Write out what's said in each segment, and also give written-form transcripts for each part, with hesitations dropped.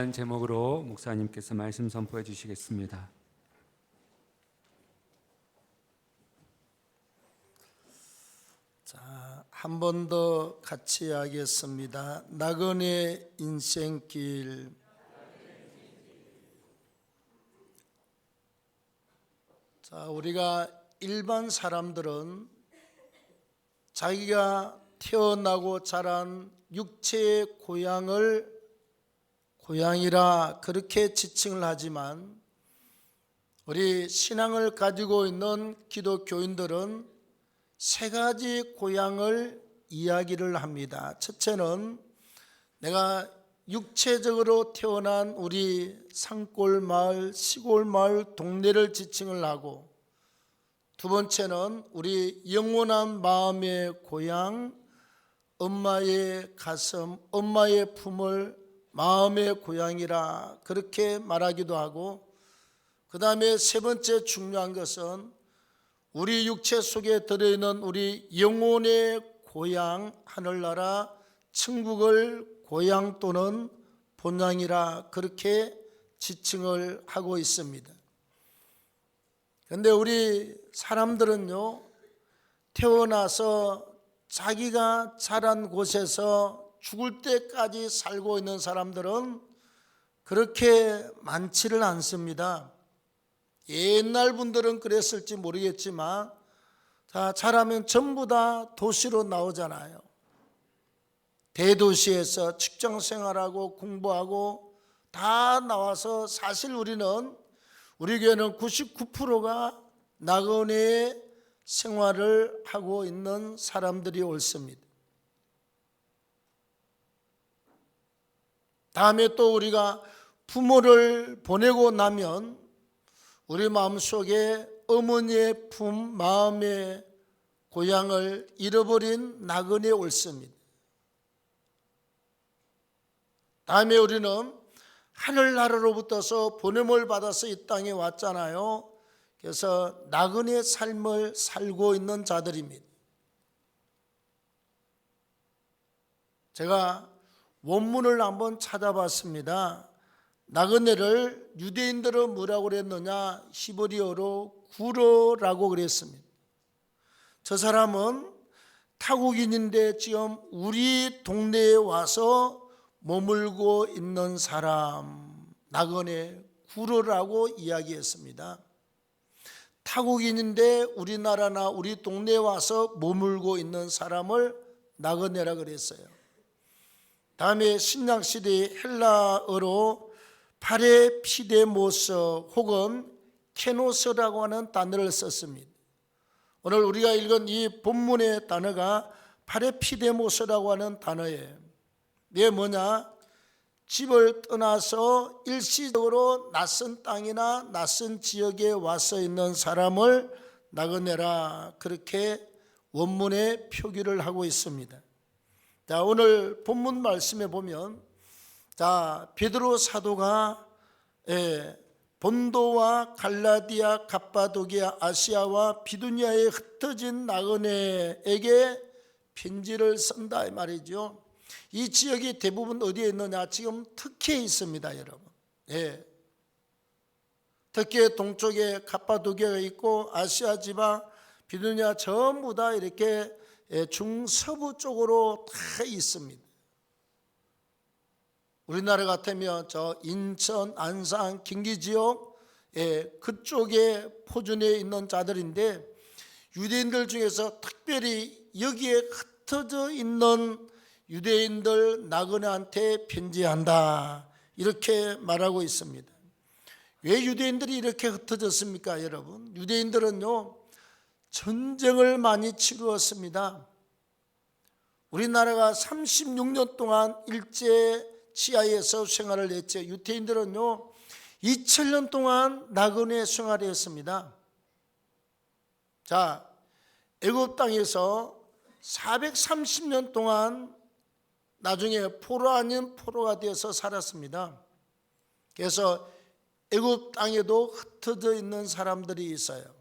제목으로 목사님께서 말씀 선포해 주시겠습니다. 자, 한 번 더 같이 하겠습니다. 나그네 인생길. 자, 우리가 일반 사람들은 자기가 태어나고 자란 육체의 고향이라 그렇게 지칭을 하지만, 우리 신앙을 가지고 있는 기독교인들은 세 가지 고향을 이야기를 합니다. 첫째는 내가 육체적으로 태어난 우리 산골 마을, 시골 마을, 동네를 지칭을 하고, 두 번째는 우리 영원한 마음의 고향, 엄마의 가슴, 엄마의 품을 마음의 고향이라 그렇게 말하기도 하고, 그 다음에 세 번째 중요한 것은 우리 육체 속에 들어있는 우리 영혼의 고향, 하늘나라 천국을 고향 또는 본향이라 그렇게 지칭을 하고 있습니다. 그런데 우리 사람들은요, 태어나서 자기가 자란 곳에서 죽을 때까지 살고 있는 사람들은 그렇게 많지를 않습니다. 옛날 분들은 그랬을지 모르겠지만, 자라면 전부 다 도시로 나오잖아요. 대도시에서 직장 생활하고 공부하고 다 나와서, 사실 우리 교회는 99%가 나그네 생활을 하고 있는 사람들이 옳습니다. 다음에 또 우리가 부모를 보내고 나면 우리 마음속에 어머니의 품, 마음의 고향을 잃어버린 나그네 옳습니다. 다음에 우리는 하늘나라로부터서 보냄을 받아서 이 땅에 왔잖아요. 그래서 나그네 삶을 살고 있는 자들입니다. 제가 원문을 한번 찾아봤습니다. 나그네를 유대인들은 뭐라고 그랬느냐? 히브리어로 구러라고 그랬습니다. 저 사람은 타국인인데 지금 우리 동네에 와서 머물고 있는 사람, 나그네 구러라고 이야기했습니다. 타국인인데 우리나라나 우리 동네에 와서 머물고 있는 사람을 나그네라 그랬어요. 다음에 신약시대의 헬라어로 파레피데모스 혹은 케노스라고 하는 단어를 썼습니다. 오늘 우리가 읽은 이 본문의 단어가 파레피데모스라고 하는 단어예요. 이게 뭐냐? 집을 떠나서 일시적으로 낯선 땅이나 낯선 지역에 와서 있는 사람을 나그네라 그렇게 원문에 표기를 하고 있습니다. 자, 오늘 본문 말씀에 보면, 베드로 사도가 본도와 갈라디아, 갑바도기아, 아시아와 비두니아에 흩어진 나그네에게 편지를 쓴다 이 말이죠. 이 지역이 대부분 어디에 있느냐? 지금 터키에 있습니다, 여러분. 터키의 동쪽에 갑바도기아가 있고, 아시아 지방, 비두니아 전부 다 이렇게 중서부 쪽으로 다 있습니다. 우리나라 같으면 저 인천, 안산, 경기 지역 그쪽에 포준해 있는 자들인데, 유대인들 중에서 특별히 여기에 흩어져 있는 유대인들 나그네한테 편지한다 이렇게 말하고 있습니다. 왜 유대인들이 이렇게 흩어졌습니까, 여러분? 유대인들은요, 전쟁을 많이 치루었습니다. 우리나라가 36년 동안 일제 치하에서 생활을 했죠. 유대인들은요 2000년 동안 나그네 생활을 했습니다. 자, 애굽 땅에서 430년 동안 나중에 포로 아닌 포로가 되어서 살았습니다. 그래서 애굽 땅에도 흩어져 있는 사람들이 있어요.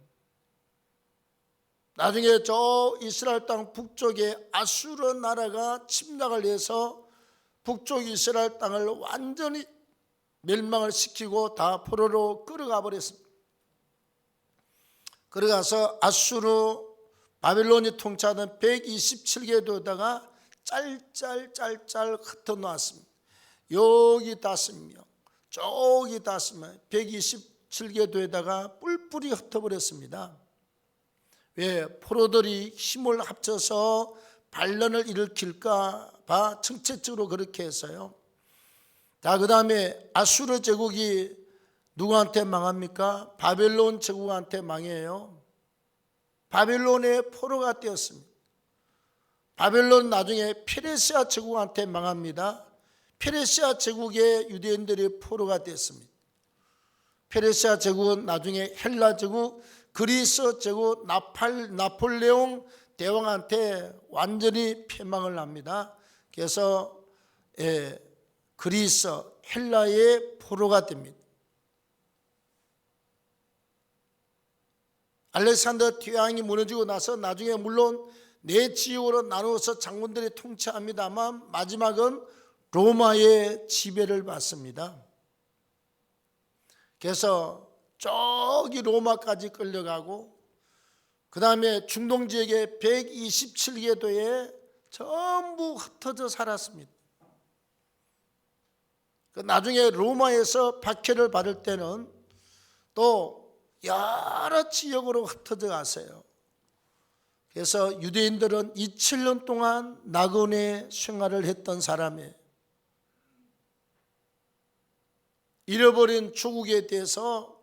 나중에 저 이스라엘 땅 북쪽에 아수르 나라가 침략을 해서 북쪽 이스라엘 땅을 완전히 멸망을 시키고 다 포로로 끌어가 버렸습니다. 끌어가서 아수르 바벨론이 통치하던 127개도에다가 짤짤짤짤 흩어놓았습니다. 여기 5명, 저기 5명, 127개도에다가 뿔뿔이 흩어버렸습니다. 왜? 포로들이 힘을 합쳐서 반란을 일으킬까 봐 정책적으로 그렇게 했어요. 자, 그 다음에 아수르 제국이 누구한테 망합니까? 바벨론 제국한테 망해요. 바벨론의 포로가 되었습니다. 바벨론 나중에 페르시아 제국한테 망합니다. 페르시아 제국의 유대인들이 포로가 됐습니다. 페르시아 제국은 나중에 헬라 제국, 그리스 제국, 나폴레옹 대왕한테 완전히 패망을 합니다. 그래서 그리스, 헬라의 포로가 됩니다. 알렉산더 대왕이 무너지고 나서 나중에 물론 네 지역으로 나누어서 장군들이 통치합니다만 마지막은 로마의 지배를 받습니다. 그래서 저기 로마까지 끌려가고 그 다음에 중동 지역의 127개도에 전부 흩어져 살았습니다. 나중에 로마에서 박해를 받을 때는 또 여러 지역으로 흩어져 가세요. 그래서 유대인들은 2000년 동안 나그네 생활을 했던 사람이에요. 잃어버린 조국에 대해서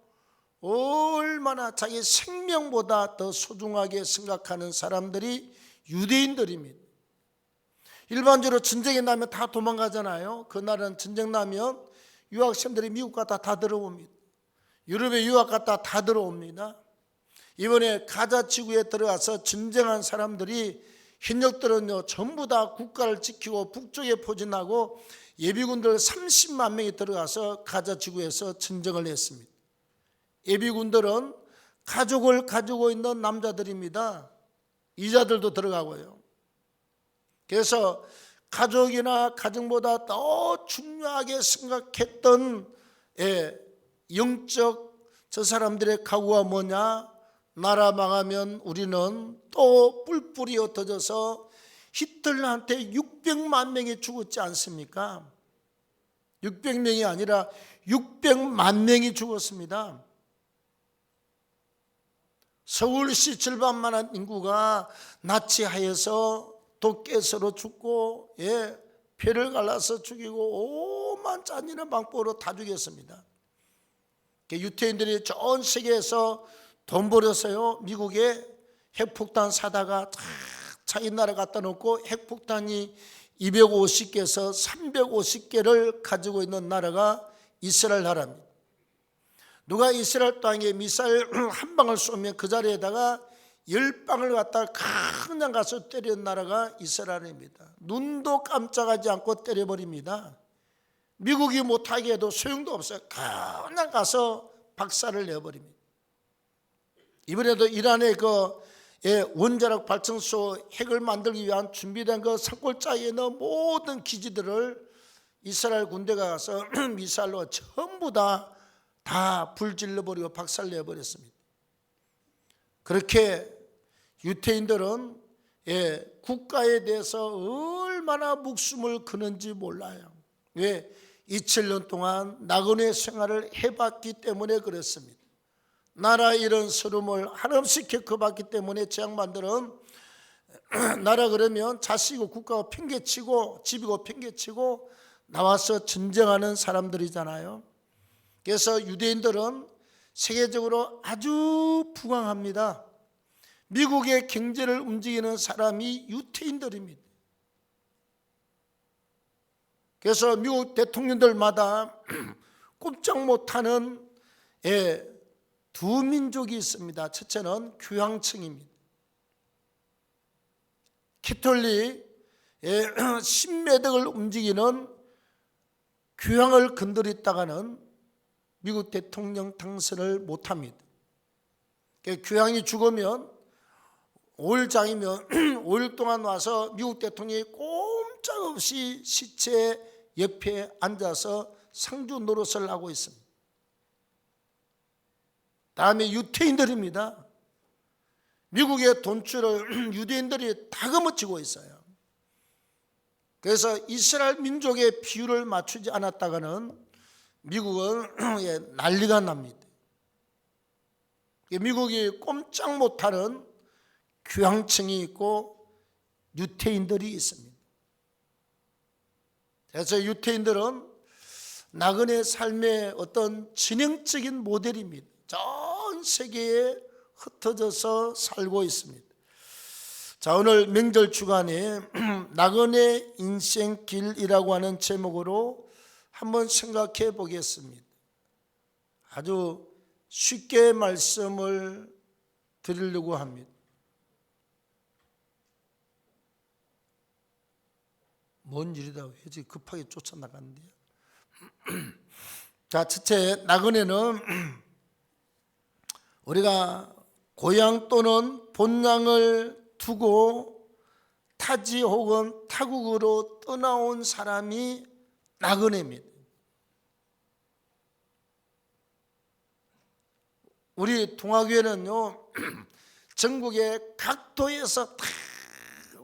얼마나 자기 생명보다 더 소중하게 생각하는 사람들이 유대인들입니다. 일반적으로 전쟁이 나면 다 도망가잖아요. 그날은 전쟁 나면 유학생들이 미국 갔다 다 들어옵니다. 유럽에 유학 갔다 다 들어옵니다. 이번에 가자 지구에 들어가서 전쟁한 사람들이 현역들은요 전부 다 국가를 지키고 북쪽에 포진하고 예비군들 30만 명이 들어가서 가자 지구에서 전쟁을 했습니다. 예비군들은 가족을 가지고 있는 남자들입니다. 이자들도 들어가고요. 그래서 가족이나 가정보다 더 중요하게 생각했던 영적 저 사람들의 각오가 뭐냐? 나라 망하면 우리는 또 뿔뿔이 흩어져서 히틀러한테 600만 명이 죽었지 않습니까? 600명이 아니라 600만 명이 죽었습니다. 서울시 절반만한 인구가 나치하여서 독개서로 죽고 폐를 갈라서 죽이고 오만 잔인한 방법으로 다 죽였습니다. 유태인들이 전 세계에서 돈 벌었어요. 미국에 핵폭탄 사다가 자기 나라 갖다 놓고 핵폭탄이 250개에서 350개를 가지고 있는 나라가 이스라엘 나라입니다. 누가 이스라엘 땅에 미사일 한 방을 쏘면 그 자리에다가 10방을 갖다가 그냥 가서 때리는 나라가 이스라엘입니다. 눈도 깜짝하지 않고 때려버립니다. 미국이 못하게 해도 소용도 없어요. 그냥 가서 박살을 내버립니다. 이번에도 이란의 원자력 발전소 핵을 만들기 위한 준비된 그 산골짜기에 있는 모든 기지들을 이스라엘 군대가 가서 미사일로 전부 다 불질러버리고 박살내버렸습니다. 그렇게 유태인들은 국가에 대해서 얼마나 목숨을 거는지 몰라요. 왜? 2000년 동안 나그네 생활을 해봤기 때문에 그렇습니다. 나라 이런 서름을 한없이 겪어봤기 때문에 제 양반들은 나라 그러면 자식이고 국가고 핑계치고 집이고 핑계치고 나와서 전쟁하는 사람들이잖아요. 그래서 유대인들은 세계적으로 아주 부강합니다. 미국의 경제를 움직이는 사람이 유태인들입니다. 그래서 미국 대통령들마다 꼼짝 못하는 두 민족이 있습니다. 첫째는 교황층입니다. 캐톨릭 신매덕을 움직이는 교황을 건드렸다가는 미국 대통령 당선을 못합니다. 교황이 죽으면 5일장이면 5일 동안 와서 미국 대통령이 꼼짝없이 시체 옆에 앉아서 상주 노릇을 하고 있습니다. 다음에 유태인들입니다. 미국의 돈줄을 유대인들이 다 거머쥐고 있어요. 그래서 이스라엘 민족의 비율을 맞추지 않았다가는 미국은 난리가 납니다. 미국이 꼼짝 못하는 교황층이 있고 유태인들이 있습니다. 그래서 유태인들은 나그네 삶의 어떤 진행적인 모델입니다. 전 세계에 흩어져서 살고 있습니다. 자, 오늘 명절 주간에 나그네 인생길이라고 하는 제목으로 한번 생각해 보겠습니다. 아주 쉽게 말씀을 드리려고 합니다. 뭔 일이다 왜지 급하게 쫓아나갔는데요. 자, 첫째, 나그네는 우리가 고향 또는 본향을 두고 타지 혹은 타국으로 떠나온 사람이 나그네입니다. 우리 동아교회는요, 전국의 각 도에서 다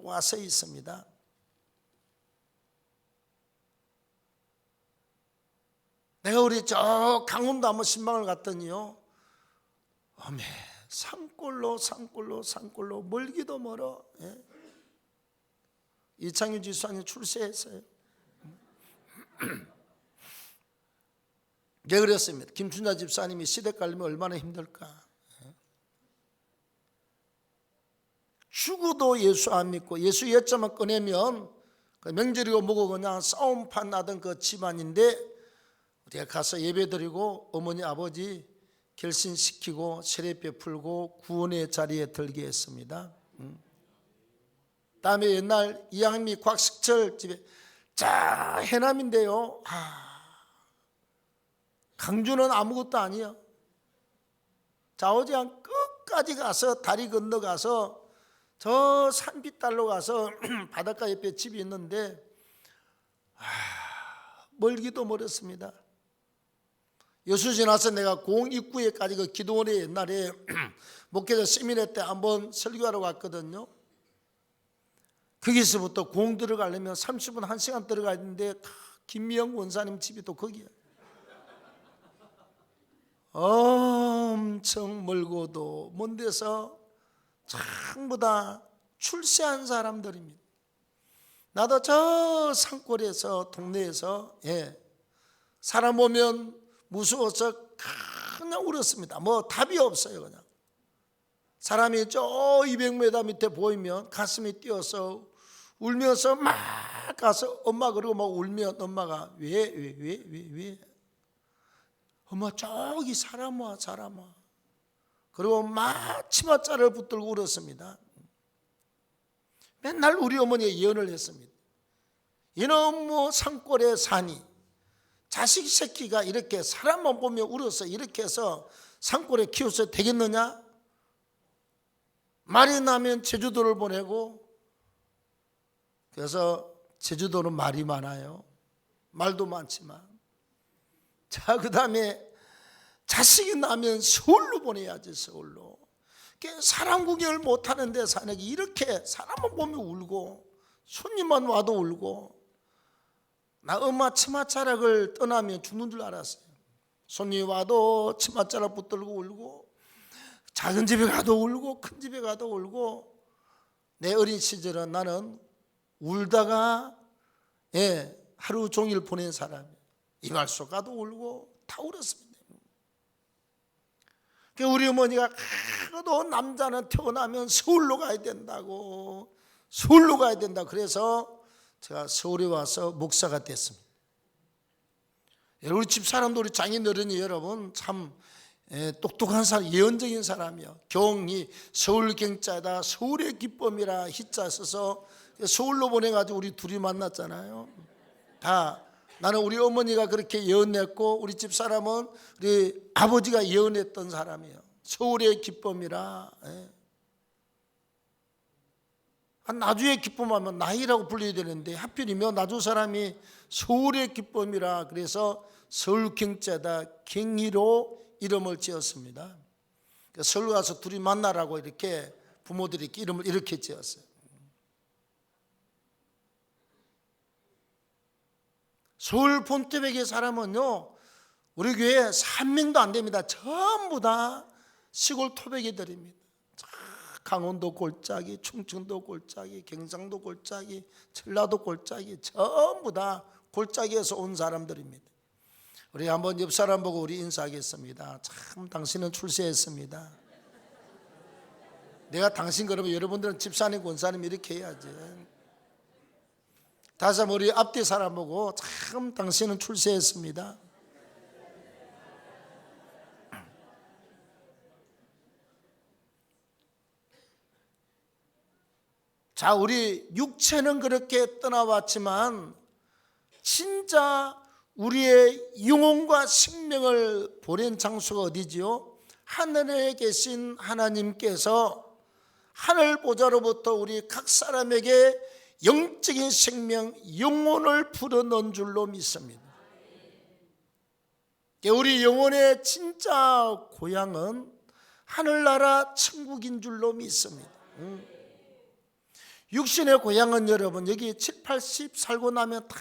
와서 있습니다. 내가 우리 저 강원도 한번 신방을 갔더니요, 어메, 산골로 멀기도 멀어. 예? 이창규 지수님 출세했어요. 네, 그랬습니다. 김춘자 집사님이 시댁 가려면 얼마나 힘들까. 죽어도 예수 안 믿고 예수 예자만 꺼내면 명절이고 뭐고 그냥 싸움판 나던 그 집안인데, 우리가 가서 예배드리고 어머니 아버지 결신시키고 세례 베풀고 구원의 자리에 들게 했습니다. 다음에 옛날 이양미 곽식철 집에, 자, 해남인데요, 강주는 아무것도 아니야. 좌우지간 끝까지 가서 다리 건너가서 저 산비탈로 가서 바닷가 옆에 집이 있는데 멀기도 멀었습니다. 여수 지나서 내가 공 입구에까지 그 기도원에 옛날에 목회자 세미나 때 한번 설교하러 갔거든요. 거기서부터 공 들어가려면 30분 1시간 들어가야 되는데 김미영 원사님 집이 또 거기야. 엄청 멀고도 먼 데서 전부 다 출세한 사람들입니다. 나도 저 산골에서 동네에서 사람 보면 무서워서 그냥 울었습니다. 뭐 답이 없어요. 그냥 사람이 저 200m 밑에 보이면 가슴이 뛰어서 울면서 막 가서 엄마, 그러고 막 울면 엄마가 왜 엄마 저기 사람 와. 그리고 막 치맛자를 붙들고 울었습니다. 맨날 우리 어머니가 예언을 했습니다. 이놈 뭐 산골에 사니 자식 새끼가 이렇게 사람만 보면 울어서 이렇게 해서 산골에 키워서 되겠느냐? 말이 나면 제주도를 보내고, 그래서 제주도는 말이 많아요. 말도 많지만. 자, 그 다음에 자식이 나면 서울로 보내야지. 서울로. 사람 구경을 못하는 데 사는 게 이렇게 사람만 보면 울고 손님만 와도 울고. 나 엄마 치맛자락을 떠나면 죽는 줄 알았어요. 손님이 와도 치맛자락 붙들고 울고, 작은 집에 가도 울고 큰 집에 가도 울고. 내 어린 시절은 나는 울다가 하루 종일 보낸 사람이에요. 이발소 가도 울고 다 울었습니다. 우리 어머니가 하도 남자는 태어나면 서울로 가야 된다고, 서울로 가야 된다. 그래서 제가 서울에 와서 목사가 됐습니다. 우리 집 사람도, 우리 장인어른이 여러분 참 똑똑한 사람, 예언적인 사람이요. 경이 서울경자다, 서울의 기쁨이라 희자 써서 서울로 보내가지고 우리 둘이 만났잖아요. 다 나는 우리 어머니가 그렇게 예언했고, 우리 집 사람은 우리 아버지가 예언했던 사람이에요. 서울의 기쁨이라. 나주의 기쁨하면 나이라고 불려야 되는데 하필이면 나주 사람이 서울의 기쁨이라 그래서 서울경자다 경희로 이름을 지었습니다. 서울 가서 둘이 만나라고 이렇게 부모들이 이름을 이렇게 지었어요. 서울 본토백의 사람은요, 우리 교회 3명도 안 됩니다. 전부 다 시골 토백이들입니다. 강원도 골짜기, 충청도 골짜기, 경상도 골짜기, 전라도 골짜기, 전부 다 골짜기에서 온 사람들입니다. 우리 한번 옆 사람 보고 우리 인사하겠습니다. 참 당신은 출세했습니다. 내가 당신 그러면 여러분들은 집사님, 권사님 이렇게 해야지. 다시 한번 우리 앞뒤 사람 보고 참 당신은 출세했습니다. 자, 우리 육체는 그렇게 떠나왔지만 진짜 우리의 영혼과 생명을 보낸 장소가 어디지요? 하늘에 계신 하나님께서 하늘 보좌로부터 우리 각 사람에게 영적인 생명, 영혼을 불어넣은 줄로 믿습니다. 우리 영혼의 진짜 고향은 하늘나라 천국인 줄로 믿습니다. 육신의 고향은 여러분 여기 7, 80 살고 나면 다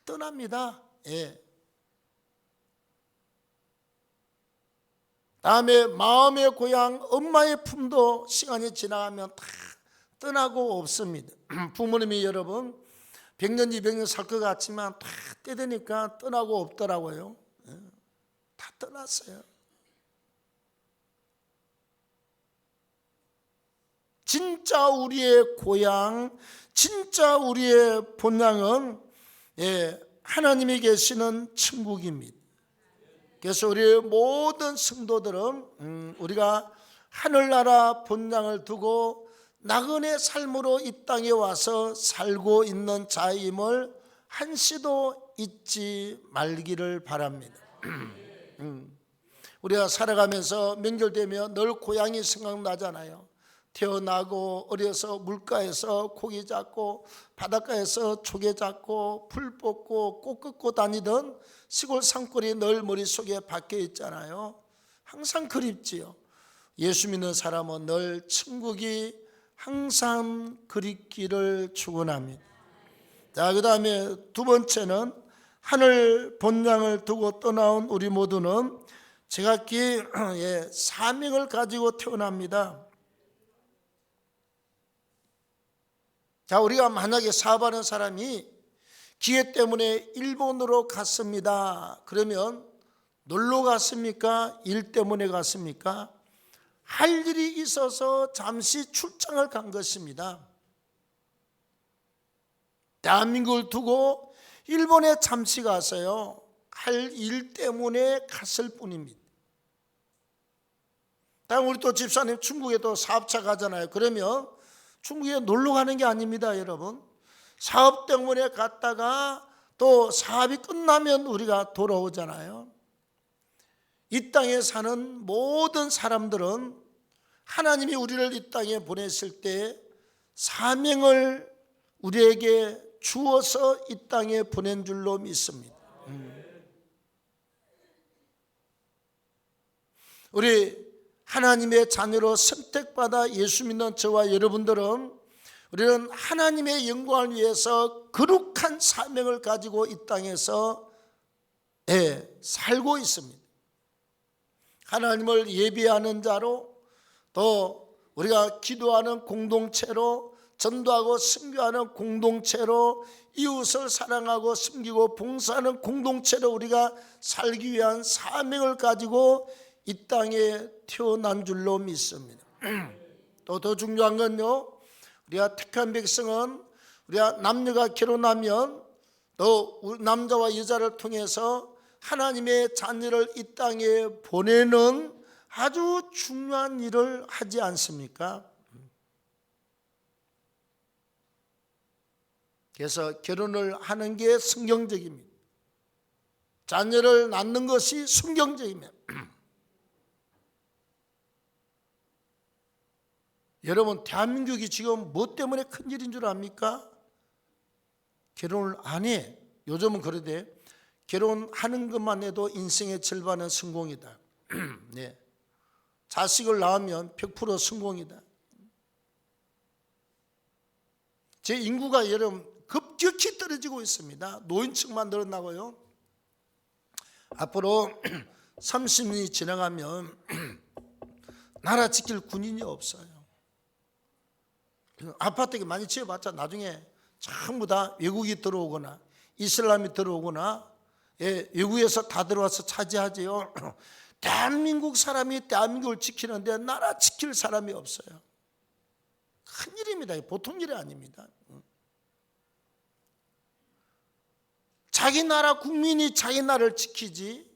떠납니다. 예. 다음에 마음의 고향, 엄마의 품도 시간이 지나가면 다 떠나고 없습니다. 부모님이 여러분 100년, 200년 살 것 같지만 다 때 되니까 떠나고 없더라고요. 예. 다 떠났어요. 진짜 우리의 고향, 진짜 우리의 본향은 하나님이 계시는 천국입니다. 그래서 우리 모든 성도들은 우리가 하늘나라 본향을 두고 나그네 삶으로 이 땅에 와서 살고 있는 자임을 한시도 잊지 말기를 바랍니다. 우리가 살아가면서 명절 되면 늘 고향이 생각나잖아요. 태어나고 어려서 물가에서 고기 잡고 바닷가에서 조개 잡고 풀 뽑고 꽃 긋고 다니던 시골 산골이 늘 머릿속에 박혀 있잖아요. 항상 그립지요. 예수 믿는 사람은 늘 천국이 항상 그립기를 축원합니다. 자, 그 다음에 두 번째는 하늘 본향을 두고 떠나온 우리 모두는 제각기 사명을 가지고 태어납니다. 자, 우리가 만약에 사업하는 사람이 기회 때문에 일본으로 갔습니다. 그러면 놀러 갔습니까? 일 때문에 갔습니까? 할 일이 있어서 잠시 출장을 간 것입니다. 대한민국을 두고 일본에 잠시 가서요, 할 일 때문에 갔을 뿐입니다. 다음 우리 또 집사님 중국에도 사업차 가잖아요. 그러면 중국에 놀러 가는 게 아닙니다, 여러분. 사업 때문에 갔다가 또 사업이 끝나면 우리가 돌아오잖아요. 이 땅에 사는 모든 사람들은 하나님이 우리를 이 땅에 보냈을 때 사명을 우리에게 주어서 이 땅에 보낸 줄로 믿습니다. 우리 하나님의 자녀로 선택받아 예수 믿는 저와 여러분들은 우리는 하나님의 영광을 위해서 거룩한 사명을 가지고 이 땅에서 살고 있습니다. 하나님을 예배하는 자로, 또 우리가 기도하는 공동체로, 전도하고 선교하는 공동체로, 이웃을 사랑하고 섬기고 봉사하는 공동체로 우리가 살기 위한 사명을 가지고 이 땅에 태어난 줄로 믿습니다. 또 더 중요한 건요, 우리가 택한 백성은 우리가 남녀가 결혼하면 또 남자와 여자를 통해서 하나님의 자녀를 이 땅에 보내는 아주 중요한 일을 하지 않습니까? 그래서 결혼을 하는 게 성경적입니다. 자녀를 낳는 것이 성경적입니다. 여러분, 대한민국이 지금 뭐 때문에 큰일인 줄 압니까? 결혼을 안 해. 요즘은 그러대. 결혼하는 것만 해도 인생의 절반은 성공이다. 네. 자식을 낳으면 100% 성공이다. 제 인구가 여러분 급격히 떨어지고 있습니다. 노인층만 늘어나고요. 앞으로 30년이 지나가면 나라 지킬 군인이 없어요. 아파트 많이 지어봤자 나중에 전부 다 외국이 들어오거나 이슬람이 들어오거나 외국에서 다 들어와서 차지하지요. 대한민국 사람이 대한민국을 지키는데 나라 지킬 사람이 없어요. 큰일입니다. 보통 일이 아닙니다. 자기 나라 국민이 자기 나라를 지키지.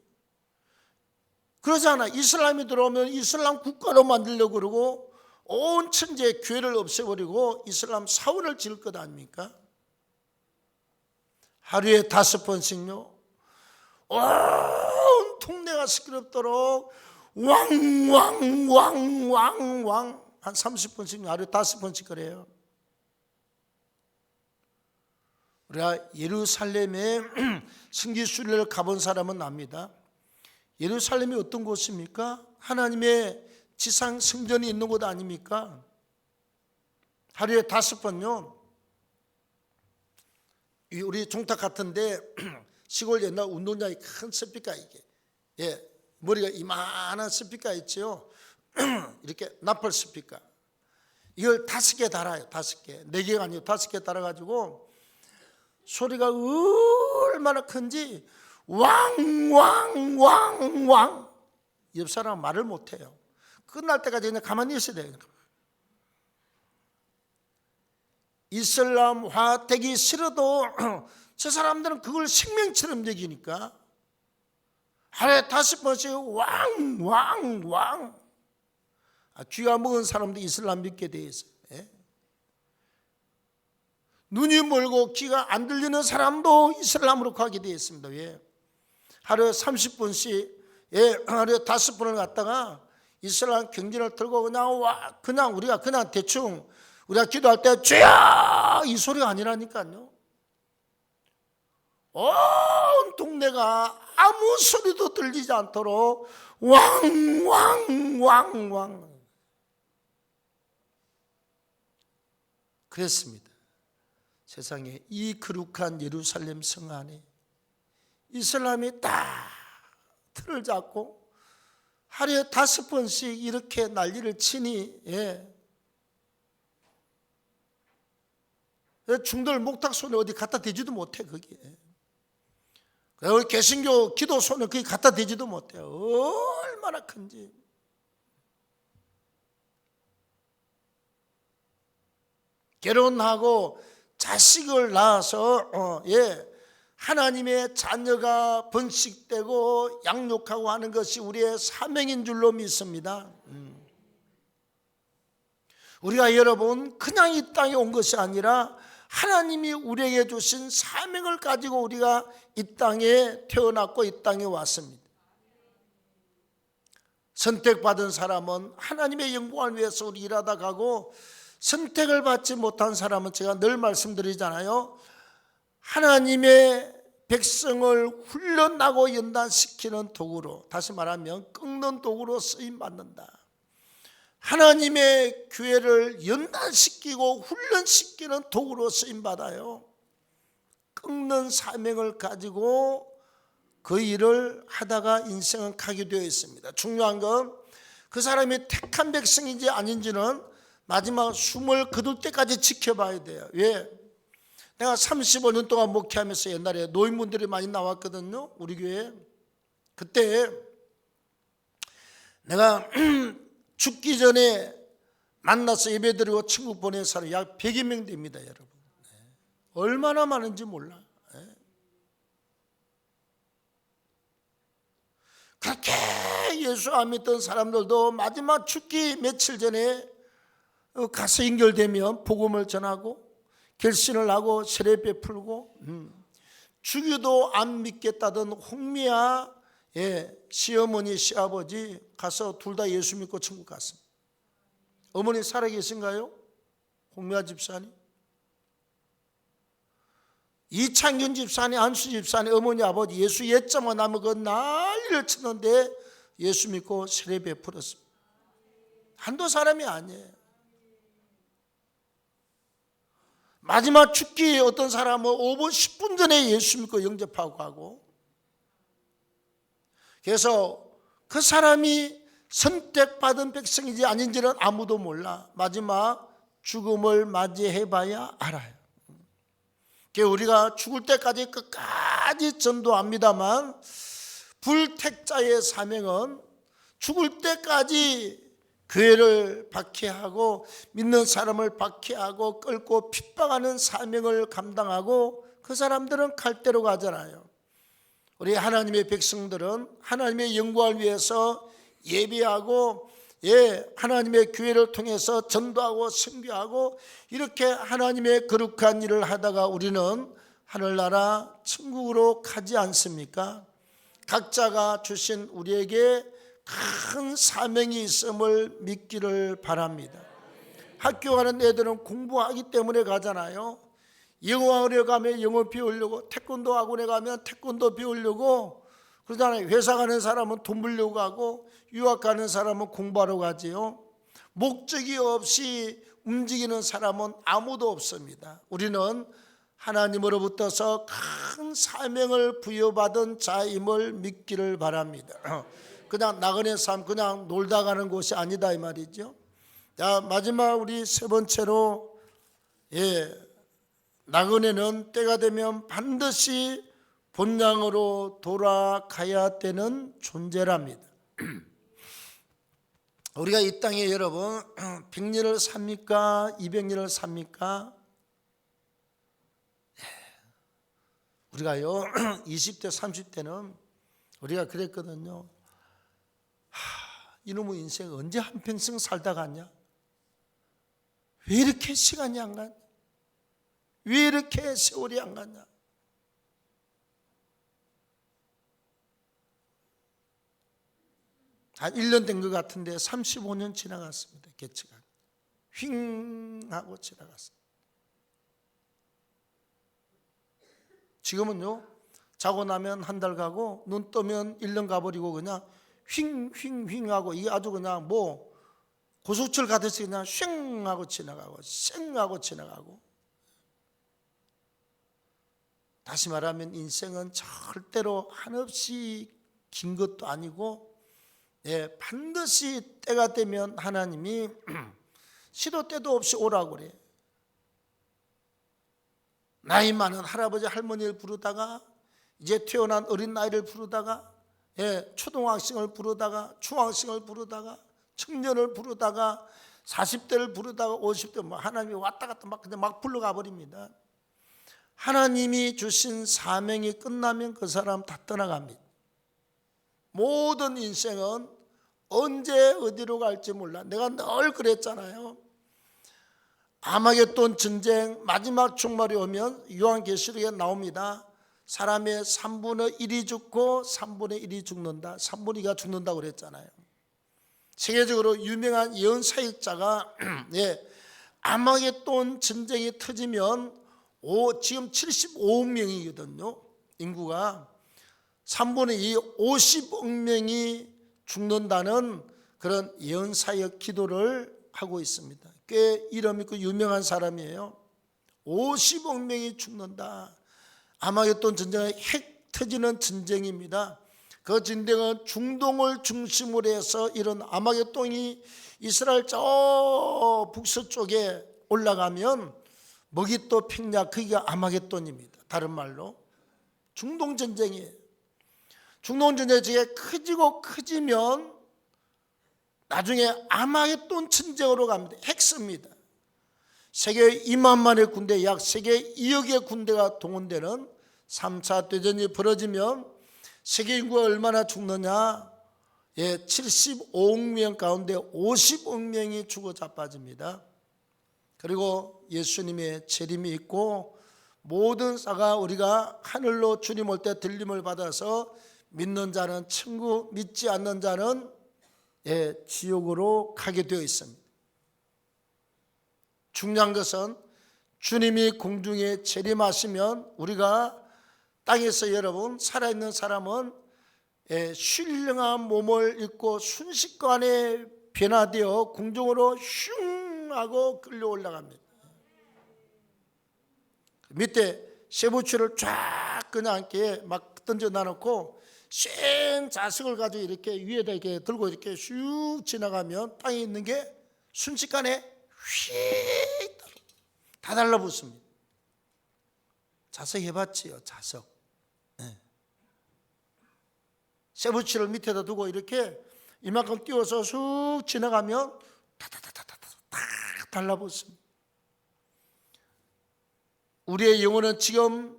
그러잖아. 이슬람이 들어오면 이슬람 국가로 만들려고 그러고 온 천지의 교회를 없애버리고 이슬람 사원을 지을 것 아닙니까? 하루에 5번씩요. 온 동네가 시끄럽도록 왕왕왕왕왕 한 30번씩 하루에 5번씩 그래요. 우리가 예루살렘에 성지순례를 가본 사람은 압니다. 예루살렘이 어떤 곳입니까? 하나님의 지상 성전이 있는 곳 아닙니까? 하루에 5번요. 우리 종탁 같은데 시골 옛날 운동장에 큰 스피커 이게 머리가 이만한 스피커 있죠. 이렇게 나팔 스피커. 이걸 5개 달아요. 5개. 4개가 아니고 5개 달아가지고 소리가 얼마나 큰지 왕왕왕왕. 옆 사람은 말을 못해요. 끝날 때까지 그냥 가만히 있어야 돼요. 이슬람화 되기 싫어도 저 사람들은 그걸 생명처럼 여기니까 하루에 5번씩 왕왕왕. 귀가 먹은 사람도 이슬람 믿게 돼 있어요. 눈이 멀고 귀가 안 들리는 사람도 이슬람으로 가게 되어 있습니다. 왜? 하루에 30분씩 하루에 5번을 갖다가 이슬람 경전을 들고 그냥 우리가 그냥 대충 우리가 기도할 때 주야 이 소리가 아니라니까요. 온 동네가 아무 소리도 들리지 않도록 왕왕왕왕 그랬습니다. 세상에 이 거룩한 예루살렘 성 안에 이슬람이 딱 틀을 잡고 하루에 5번씩 이렇게 난리를 치니 중들 목탁손을 어디 갖다 대지도 못해 거기에. 그리고 개신교 기도손을 거기 갖다 대지도 못해. 얼마나 큰지. 결혼하고 자식을 낳아서 하나님의 자녀가 번식되고 양육하고 하는 것이 우리의 사명인 줄로 믿습니다. 우리가 여러분 그냥 이 땅에 온 것이 아니라 하나님이 우리에게 주신 사명을 가지고 우리가 이 땅에 태어났고 이 땅에 왔습니다. 선택받은 사람은 하나님의 영광을 위해서 우리 일하다 가고 선택을 받지 못한 사람은 제가 늘 말씀드리잖아요. 하나님의 백성을 훈련하고 연단시키는 도구로, 다시 말하면 꺾는 도구로 쓰임받는다. 하나님의 교회를 연단시키고 훈련시키는 도구로 쓰임받아요. 꺾는 사명을 가지고 그 일을 하다가 인생은 가게 되어 있습니다. 중요한 건 그 사람이 택한 백성인지 아닌지는 마지막 숨을 거둘 때까지 지켜봐야 돼요. 왜? 내가 35년 동안 목회하면서 옛날에 노인분들이 많이 나왔거든요. 우리 교회에. 그때 내가 죽기 전에 만나서 예배드리고 천국 보낸 사람이 약 100여 명 됩니다. 여러분. 얼마나 많은지 몰라. 그렇게 예수 안 믿던 사람들도 마지막 죽기 며칠 전에 가서 연결되면 복음을 전하고 결신을 하고 세례 베풀고 주기도 안 믿겠다던 홍미아 시어머니 시아버지 가서 둘 다 예수 믿고 천국 갔습니다. 어머니 살아계신가요? 홍미아 집사님? 이창균 집사님, 안수 집사님 어머니 아버지 예수 예자만 하면 그 난리를 치는데 예수 믿고 세례 베풀었습니다. 한두 사람이 아니에요. 마지막 죽기 어떤 사람은 5분 10분 전에 예수 믿고 영접하고 하고, 그래서 그 사람이 선택받은 백성인지 아닌지는 아무도 몰라. 마지막 죽음을 맞이해봐야 알아요. 우리가 죽을 때까지 끝까지 전도합니다만 불택자의 사명은 죽을 때까지 교회를 박해하고 믿는 사람을 박해하고 끌고 핍박하는 사명을 감당하고, 그 사람들은 갈 대로 가잖아요. 우리 하나님의 백성들은 하나님의 영광을 위해서 예배하고 하나님의 교회를 통해서 전도하고 선교하고 이렇게 하나님의 거룩한 일을 하다가 우리는 하늘나라 천국으로 가지 않습니까? 각자가 주신 우리에게 큰 사명이 있음을 믿기를 바랍니다. 학교 가는 애들은 공부하기 때문에 가잖아요. 영어학원에 가면 영어 배우려고, 태권도 학원에 가면 태권도 배우려고 그러잖아요. 회사 가는 사람은 돈 벌려고 가고, 유학 가는 사람은 공부하러 가지요. 목적이 없이 움직이는 사람은 아무도 없습니다. 우리는 하나님으로부터서 큰 사명을 부여받은 자임을 믿기를 바랍니다. 그냥 나그네 삶, 그냥 놀다 가는 곳이 아니다 이 말이죠. 자, 마지막 우리 세 번째로, 나그네는 때가 되면 반드시 본향으로 돌아가야 되는 존재랍니다. 우리가 이 땅에 여러분 100년을 삽니까? 200년을 삽니까? 우리가요 20대 30대는 우리가 그랬거든요. 이놈의 인생 언제 한평생 살다 갔냐? 왜 이렇게 시간이 안 가냐? 왜 이렇게 세월이 안 가냐? 한 1년 된 것 같은데 35년 지나갔습니다. 개치가 휙 하고 지나갔습니다. 지금은요 자고 나면 한 달 가고 눈 뜨면 1년 가버리고 그냥 휙 하고, 이게 아주 그냥 뭐 고속철 가듯이 그냥 쉥 하고 지나가고 쉥 하고 지나가고. 다시 말하면 인생은 절대로 한없이 긴 것도 아니고, 반드시 때가 되면 하나님이 시도 때도 없이 오라고 그래. 나이 많은 할아버지 할머니를 부르다가, 이제 태어난 어린 나이를 부르다가, 초등학생을 부르다가, 중학생을 부르다가, 청년을 부르다가, 40대를 부르다가 50대, 하나님이 왔다 갔다 그냥 막 불러가 버립니다. 하나님이 주신 사명이 끝나면 그 사람 다 떠나갑니다. 모든 인생은 언제 어디로 갈지 몰라. 내가 늘 그랬잖아요. 아마겟돈 전쟁 마지막 종말이 오면 요한계시록에 나옵니다. 사람의 3분의 1이 죽고 3분의 1이 죽는다. 3분의 2가 죽는다고 그랬잖아요. 세계적으로 유명한 예언사역자가 아마겟돈 전쟁이 터지면 지금 75억 명이거든요. 인구가 3분의 2, 50억 명이 죽는다는 그런 예언사역 기도를 하고 있습니다. 꽤 이름 있고 유명한 사람이에요. 50억 명이 죽는다. 아마겟돈 전쟁은 핵 터지는 전쟁입니다. 그 전쟁은 중동을 중심으로 해서 이런 아마겟돈이 이스라엘 저 북서쪽에 올라가면 머깃도 평야, 그게 아마겟돈입니다. 다른 말로 중동 전쟁이에요. 중동 전쟁이 커지면 나중에 아마겟돈 전쟁으로 갑니다. 핵습니다. 세계 2만만의 군대, 약 세계 2억의 군대가 동원되는 3차 대전이 벌어지면 세계 인구가 얼마나 죽느냐? 75억 명 가운데 50억 명이 죽어 자빠집니다. 그리고 예수님의 재림이 있고 모든 자가 우리가 하늘로 주님 올 때 들림을 받아서 믿는 자는 천국, 믿지 않는 자는 지옥으로 가게 되어 있습니다. 중요한 것은 주님이 공중에 재림하시면 우리가 땅에서 여러분 살아있는 사람은 신령한 몸을 입고 순식간에 변화되어 공중으로 슝 하고 끌려 올라갑니다. 밑에 쇠붙이를 쫙 그냥 이렇게 막 던져 놔놓고 센 자석을 가지고 이렇게 위에다 이렇게 들고 이렇게 슉 지나가면 땅에 있는 게 순식간에 휙 다 달라붙습니다. 자석 해봤지요, 자석. 쇠붙이를 밑에다 두고 이렇게 이만큼 띄워서 쑥 지나가면 다다다다다 달라붙습니다. 우리의 영혼은 지금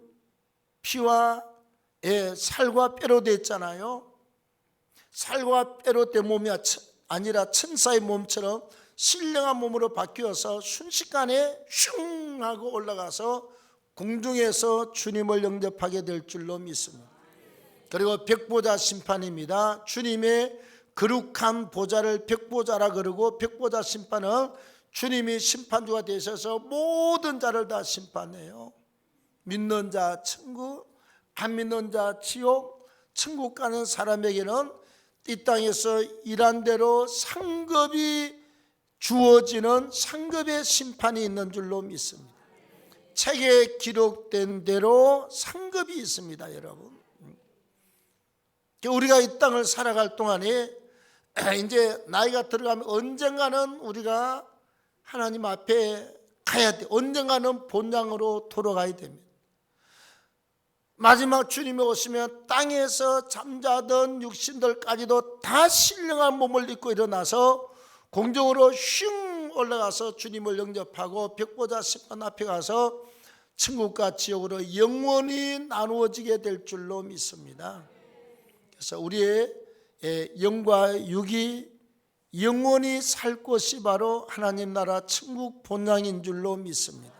피와 살과 뼈로 되어 있잖아요. 살과 뼈로 된 몸이 아니라 천사의 몸처럼 신령한 몸으로 바뀌어서 순식간에 슝 하고 올라가서 공중에서 주님을 영접하게 될 줄로 믿습니다. 그리고 백보자 심판입니다. 주님의 거룩한 보좌를 백보자라 그러고, 백보자 심판은 주님이 심판주가 되셔서 모든 자를 다 심판해요. 믿는 자 천국, 안 믿는 자 지옥. 천국 가는 사람에게는 이 땅에서 일한 대로 상급이 주어지는 상급의 심판이 있는 줄로 믿습니다. 책에 기록된 대로 상급이 있습니다, 여러분. 우리가 이 땅을 살아갈 동안에 이제 나이가 들어가면 언젠가는 우리가 하나님 앞에 가야 돼. 언젠가는 본향으로 돌아가야 됩니다. 마지막 주님이 오시면 땅에서 잠자던 육신들까지도 다 신령한 몸을 입고 일어나서 공중으로 슝 올라가서 주님을 영접하고 백보자 심판 앞에 가서 천국과 지옥으로 영원히 나누어지게 될 줄로 믿습니다. 그래서 우리의 영과 육이 영원히 살 곳이 바로 하나님 나라 천국 본향인 줄로 믿습니다.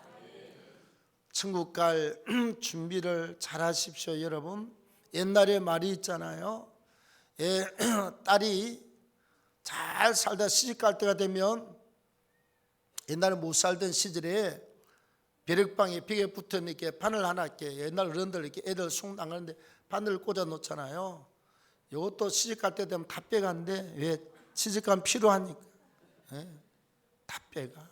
천국 갈 준비를 잘 하십시오, 여러분. 옛날에 말이 있잖아요. 딸이 잘 살다 시집갈 때가 되면, 옛날에 못 살던 시절에 벼락방에 벽에 붙어 이렇게 바늘 하나 이렇게, 옛날 어른들 이렇게 애들 속 나가는데 바늘을 꽂아 놓잖아요. 이것도 시집갈 때 되면 다 빼가는데, 왜? 시집가면 필요하니까. 다 빼가.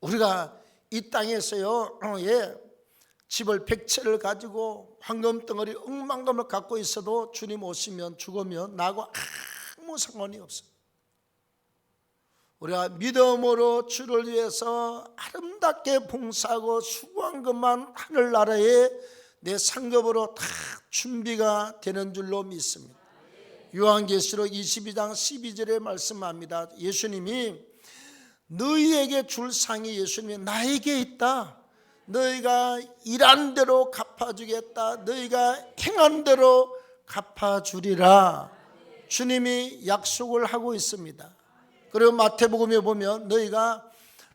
우리가 이 땅에서요, 집을 100채를 가지고 황금덩어리 억만금을 갖고 있어도 주님 오시면 죽으면 나하고 아무 상관이 없어요. 우리가 믿음으로 주를 위해서 아름답게 봉사하고 수고한 것만 하늘나라에 내 상급으로 다 준비가 되는 줄로 믿습니다. 요한계시록 22장 12절에 말씀합니다. 예수님이 너희에게 줄 상이, 예수님이 나에게 있다. 너희가 일한 대로 갚아주겠다. 너희가 행한 대로 갚아주리라. 주님이 약속을 하고 있습니다. 그리고 마태복음에 보면 너희가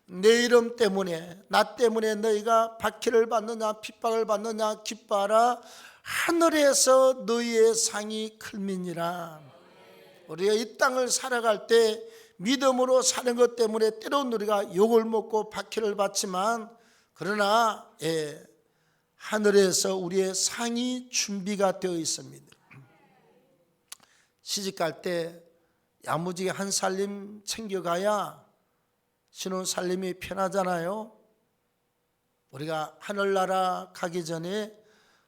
내 이름 때문에, 나 때문에 너희가 박해를 받느냐 핍박을 받느냐 기뻐하라. 하늘에서 너희의 상이 클민이라. 우리가 이 땅을 살아갈 때 믿음으로 사는 것 때문에 때로는 우리가 욕을 먹고 박해를 받지만, 그러나 하늘에서 우리의 상이 준비가 되어 있습니다. 시집갈 때 야무지게 한 살림 챙겨가야 신혼 살림이 편하잖아요. 우리가 하늘나라 가기 전에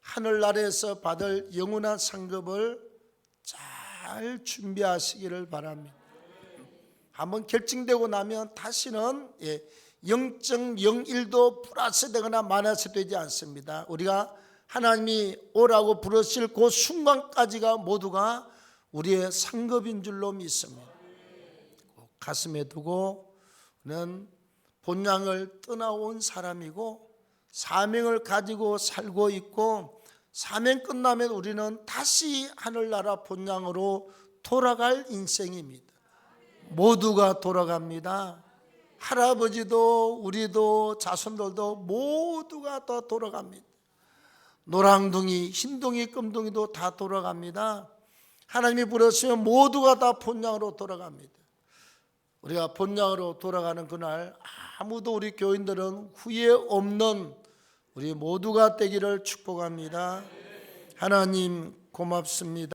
하늘나라에서 받을 영원한 상급을 잘 준비하시기를 바랍니다. 한번 결정되고 나면 다시는 0.01도 플러스 되거나 마이너스 되지 않습니다. 우리가 하나님이 오라고 부르실 그 순간까지가 모두가 우리의 상급인 줄로 믿습니다. 가슴에 두고 우리는 본향을 떠나온 사람이고 사명을 가지고 살고 있고, 사명 끝나면 우리는 다시 하늘나라 본향으로 돌아갈 인생입니다. 모두가 돌아갑니다. 할아버지도 우리도 자손들도 모두가 다 돌아갑니다. 노랑둥이, 흰둥이, 금둥이도 다 돌아갑니다. 하나님이 부르시면 모두가 다 본향으로 돌아갑니다. 우리가 본향으로 돌아가는 그날 아무도 우리 교인들은 후회 없는 우리 모두가 되기를 축복합니다. 하나님 고맙습니다.